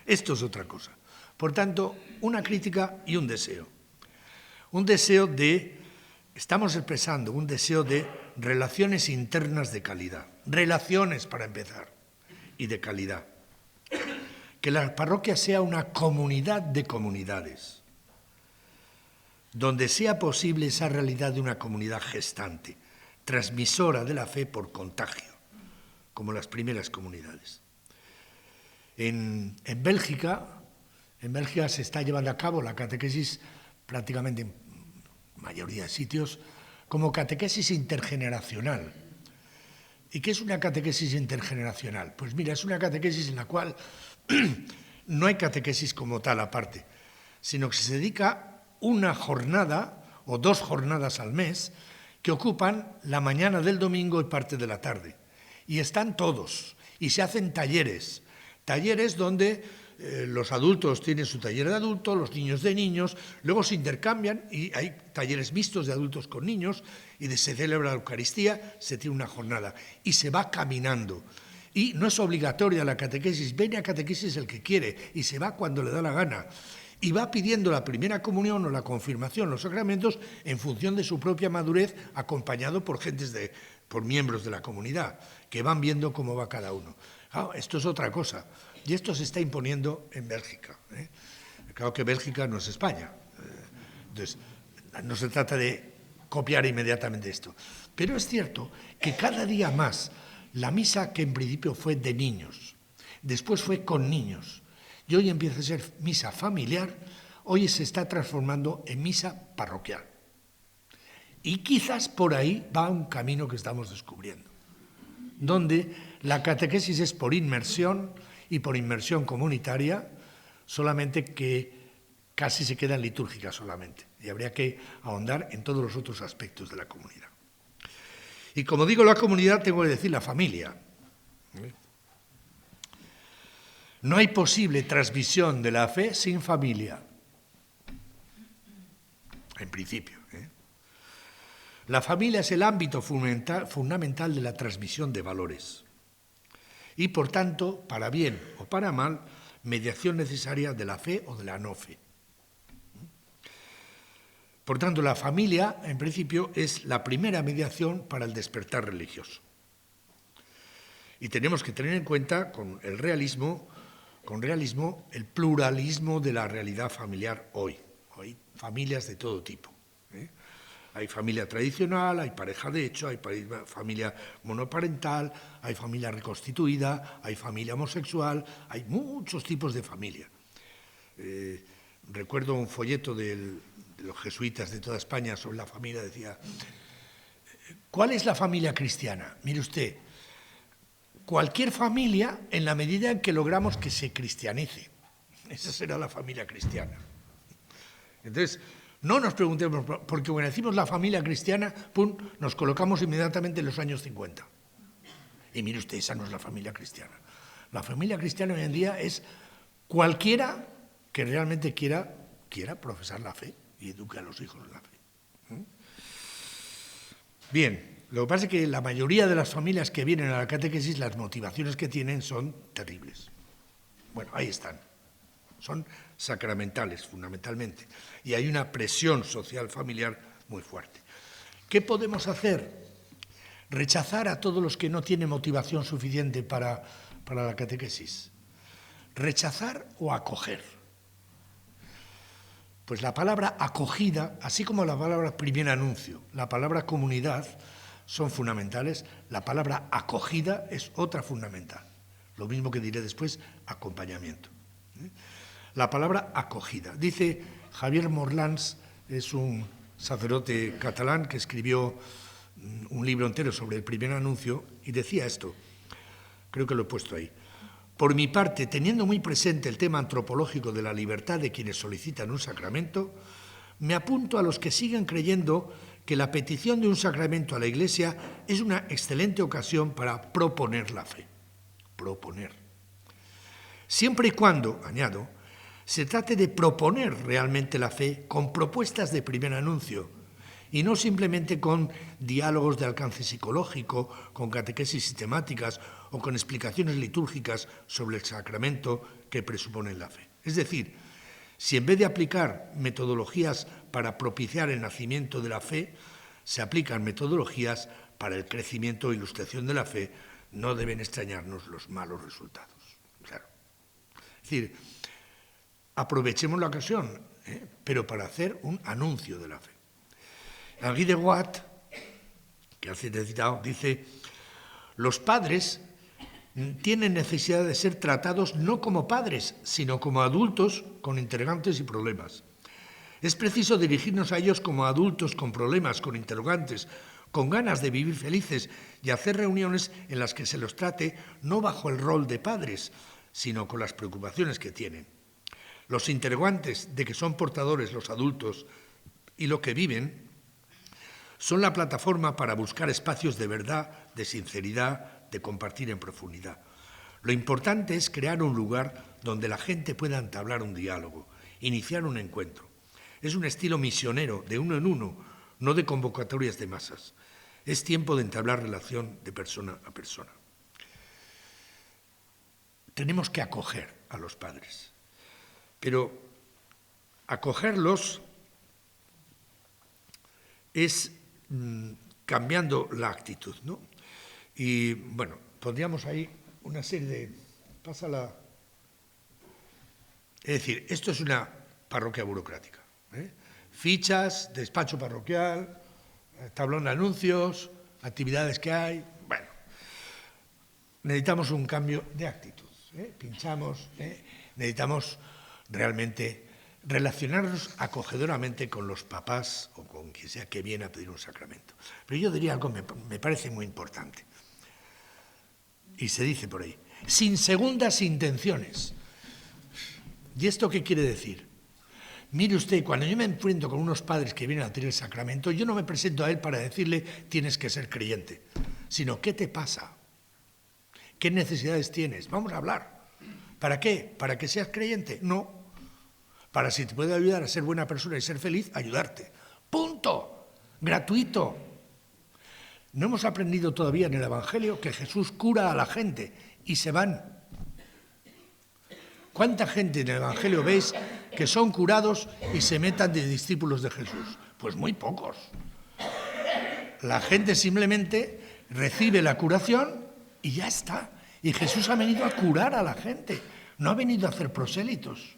[SPEAKER 1] Esto es otra cosa. Por tanto, una crítica y un deseo. Un deseo estamos expresando un deseo de relaciones internas de calidad. Relaciones, para empezar, y de calidad. Que la parroquia sea una comunidad de comunidades, donde sea posible esa realidad de una comunidad gestante, transmisora de la fe por contagio, como las primeras comunidades. En Bélgica se está llevando a cabo la catequesis prácticamente en mayoría de sitios como catequesis intergeneracional. ¿Y qué es una catequesis intergeneracional? Pues mira, es una catequesis en la cual no hay catequesis como tal aparte, sino que se dedica una jornada o 2 jornadas al mes que ocupan la mañana del domingo y parte de la tarde. Y están todos, y se hacen talleres donde los adultos tienen su taller de adultos, los niños de niños, luego se intercambian y hay talleres mixtos de adultos con niños y se celebra la Eucaristía, se tiene una jornada y se va caminando. Y no es obligatoria la catequesis, viene a catequesis el que quiere y se va cuando le da la gana. Y va pidiendo la primera comunión o la confirmación, los sacramentos, en función de su propia madurez, acompañado por miembros de la comunidad, que van viendo cómo va cada uno. Claro, esto es otra cosa. Y esto se está imponiendo en Bélgica. Claro que Bélgica no es España. Entonces, no se trata de copiar inmediatamente esto. Pero es cierto que cada día más La misa que en principio fue de niños, después fue con niños, y hoy empieza a ser misa familiar, hoy se está transformando en misa parroquial. Y quizás por ahí va un camino que estamos descubriendo, donde la catequesis es por inmersión y por inmersión comunitaria, solamente que casi se queda en litúrgica solamente, y habría que ahondar en todos los otros aspectos de la comunidad. Y como digo la comunidad, tengo que decir la familia. No hay posible transmisión de la fe sin familia, en principio. La familia es el ámbito fundamental de la transmisión de valores y, por tanto, para bien o para mal, mediación necesaria de la fe o de la no fe. Por tanto, la familia, en principio, es la primera mediación para el despertar religioso. Y tenemos que tener en cuenta con realismo el pluralismo de la realidad familiar hoy. Hay familias de todo tipo. Hay familia tradicional, hay pareja de hecho, hay familia monoparental, hay familia reconstituida, hay familia homosexual, hay muchos tipos de familia. Recuerdo un folleto de los jesuitas de toda España sobre la familia, decía, ¿cuál es la familia cristiana? Mire usted, cualquier familia en la medida en que logramos que se cristianice. Esa será la familia cristiana. Entonces, no nos preguntemos, porque cuando decimos la familia cristiana, ¡pum!, nos colocamos inmediatamente en los años 50. Y mire usted, esa no es la familia cristiana. La familia cristiana hoy en día es cualquiera que realmente quiera profesar la fe y eduque a los hijos en la fe. Bien, lo que pasa es que la mayoría de las familias que vienen a la catequesis, las motivaciones que tienen son terribles. Bueno, ahí están. Son sacramentales, fundamentalmente. Y hay una presión social familiar muy fuerte. ¿Qué podemos hacer? Rechazar a todos los que no tienen motivación suficiente para la catequesis. Rechazar o acoger. Pues la palabra acogida, así como la palabra primer anuncio, la palabra comunidad, son fundamentales. La palabra acogida es otra fundamental. Lo mismo que diré después, acompañamiento. La palabra acogida. Dice Javier Morlans, es un sacerdote catalán que escribió un libro entero sobre el primer anuncio y decía esto, creo que lo he puesto ahí. Por mi parte, teniendo muy presente el tema antropológico de la libertad de quienes solicitan un sacramento, me apunto a los que siguen creyendo que la petición de un sacramento a la Iglesia es una excelente ocasión para proponer la fe. Proponer. Siempre y cuando, añado, se trate de proponer realmente la fe con propuestas de primer anuncio y no simplemente con diálogos de alcance psicológico, con catequesis sistemáticas o con explicaciones litúrgicas sobre el sacramento que presuponen la fe. Es decir, si en vez de aplicar metodologías para propiciar el nacimiento de la fe, se aplican metodologías para el crecimiento e ilustración de la fe, no deben extrañarnos los malos resultados. Claro. Es decir, aprovechemos la ocasión, pero para hacer un anuncio de la fe. Henri de Watt, que hace citado, dice, los padres tienen necesidad de ser tratados no como padres, sino como adultos con interrogantes y problemas. Es preciso dirigirnos a ellos como adultos con problemas, con interrogantes, con ganas de vivir felices y hacer reuniones en las que se los trate no bajo el rol de padres, sino con las preocupaciones que tienen. Los interrogantes de que son portadores los adultos y lo que viven son la plataforma para buscar espacios de verdad, de sinceridad, de compartir en profundidad. Lo importante es crear un lugar donde la gente pueda entablar un diálogo, iniciar un encuentro. Es un estilo misionero, de uno en uno, no de convocatorias de masas. Es tiempo de entablar relación de persona a persona. Tenemos que acoger a los padres, pero acogerlos es cambiando la actitud, ¿no? Y, bueno, pondríamos ahí una serie de... Pásala. Es decir, esto es una parroquia burocrática. Fichas, despacho parroquial, tablón de anuncios, actividades que hay... Bueno, necesitamos un cambio de actitud. Pinchamos, necesitamos realmente relacionarnos acogedoramente con los papás o con quien sea que viene a pedir un sacramento. Pero yo diría algo que me parece muy importante. Y se dice por ahí, sin segundas intenciones. ¿Y esto qué quiere decir? Mire usted, cuando yo me enfrento con unos padres que vienen a pedir el sacramento, yo no me presento a él para decirle tienes que ser creyente, sino ¿qué te pasa? ¿Qué necesidades tienes? Vamos a hablar. ¿Para qué? ¿Para que seas creyente? No. Para si te puede ayudar a ser buena persona y ser feliz, ayudarte. ¡Punto! Gratuito. No hemos aprendido todavía en el Evangelio que Jesús cura a la gente y se van. ¿Cuánta gente en el Evangelio veis que son curados y se metan de discípulos de Jesús? Pues muy pocos. La gente simplemente recibe la curación y ya está. Y Jesús ha venido a curar a la gente, no ha venido a hacer prosélitos.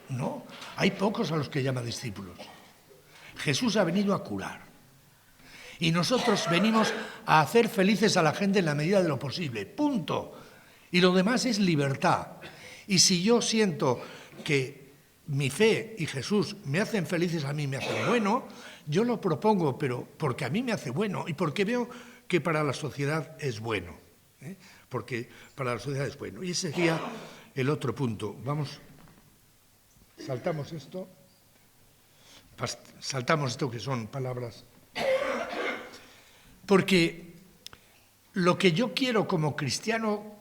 [SPEAKER 1] No, hay pocos a los que llama discípulos. Jesús ha venido a curar. Y nosotros venimos a hacer felices a la gente en la medida de lo posible. Punto. Y lo demás es libertad. Y si yo siento que mi fe y Jesús me hacen felices a mí, me hacen bueno, yo lo propongo, pero porque a mí me hace bueno y porque veo que para la sociedad es bueno. Porque para la sociedad es bueno. Y ese sería el otro punto. Vamos, saltamos esto que son palabras. Porque lo que yo quiero como cristiano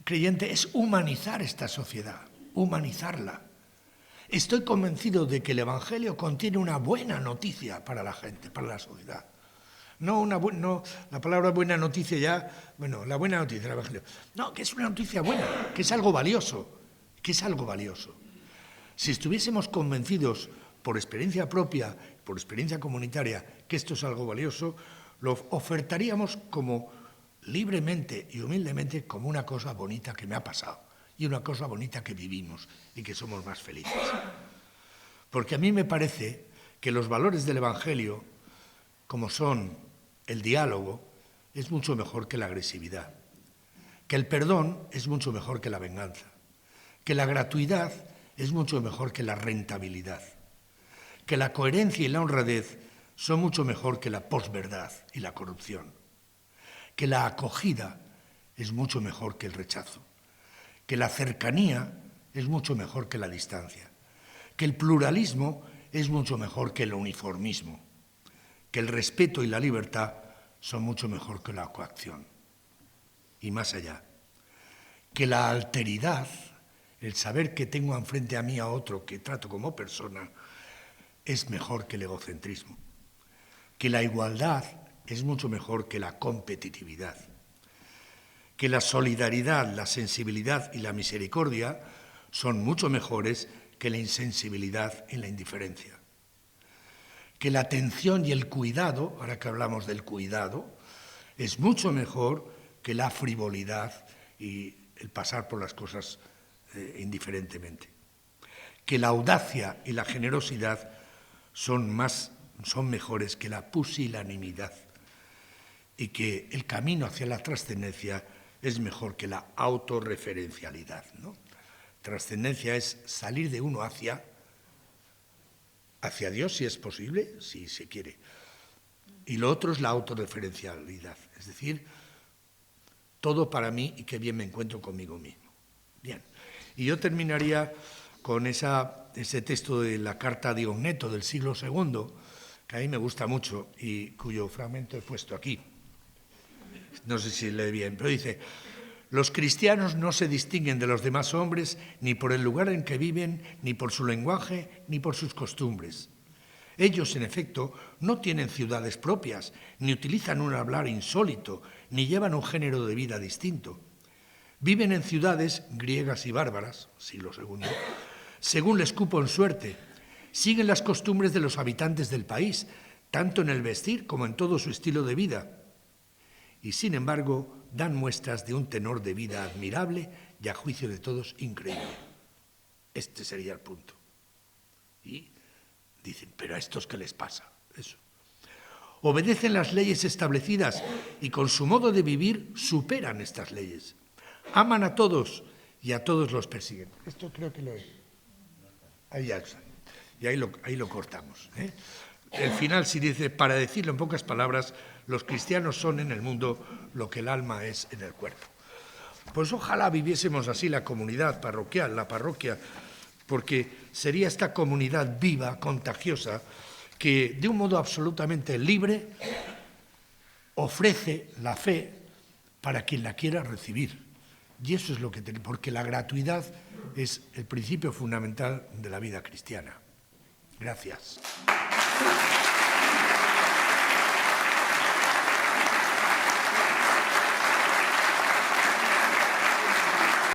[SPEAKER 1] creyente es humanizar esta sociedad, humanizarla. Estoy convencido de que el Evangelio contiene una buena noticia para la gente, para la sociedad. No la palabra buena noticia ya, bueno, la buena noticia del Evangelio. No, que es una noticia buena, que es algo valioso, Si estuviésemos convencidos por experiencia propia, por experiencia comunitaria, que esto es algo valioso, lo ofertaríamos como libremente y humildemente como una cosa bonita que me ha pasado y una cosa bonita que vivimos y que somos más felices. Porque a mí me parece que los valores del Evangelio, como son el diálogo, es mucho mejor que la agresividad, que el perdón es mucho mejor que la venganza, que la gratuidad es mucho mejor que la rentabilidad, que la coherencia y la honradez son mucho mejor que la posverdad y la corrupción, que la acogida es mucho mejor que el rechazo, que la cercanía es mucho mejor que la distancia, que el pluralismo es mucho mejor que el uniformismo, que el respeto y la libertad son mucho mejor que la coacción. Y más allá, que la alteridad, el saber que tengo enfrente a mí a otro que trato como persona, es mejor que el egocentrismo, que la igualdad es mucho mejor que la competitividad, que la solidaridad, la sensibilidad y la misericordia son mucho mejores que la insensibilidad y la indiferencia, que la atención y el cuidado, ahora que hablamos del cuidado, es mucho mejor que la frivolidad y el pasar por las cosas indiferentemente, que la audacia y la generosidad son mejores que la pusilanimidad y que el camino hacia la trascendencia es mejor que la autorreferencialidad, ¿no? Trascendencia es salir de uno hacia Dios, si es posible, si se quiere. Y lo otro es la autorreferencialidad, es decir, todo para mí y qué bien me encuentro conmigo mismo. Bien, y yo terminaría con ese texto de la Carta de Ogneto del siglo II, que a mí me gusta mucho y cuyo fragmento he puesto aquí. No sé si lee bien, pero dice: los cristianos no se distinguen de los demás hombres ni por el lugar en que viven, ni por su lenguaje, ni por sus costumbres. Ellos, en efecto, no tienen ciudades propias, ni utilizan un hablar insólito, ni llevan un género de vida distinto. Viven en ciudades griegas y bárbaras, siglo II, según les cupo en suerte. Siguen las costumbres de los habitantes del país, tanto en el vestir como en todo su estilo de vida. Y, sin embargo, dan muestras de un tenor de vida admirable y, a juicio de todos, increíble. Este sería el punto. Y dicen, ¿pero a estos qué les pasa? Eso. obedecen las leyes establecidas y con su modo de vivir superan estas leyes. Aman a todos y a todos los persiguen. Esto creo que lo es. Ahí ya está. Y ahí lo cortamos. El final sí dice, para decirlo en pocas palabras, los cristianos son en el mundo lo que el alma es en el cuerpo. Pues ojalá viviésemos así la comunidad parroquial, la parroquia, porque sería esta comunidad viva, contagiosa, que de un modo absolutamente libre ofrece la fe para quien la quiera recibir. Y eso es lo que tenemos, porque la gratuidad es el principio fundamental de la vida cristiana. Gracias.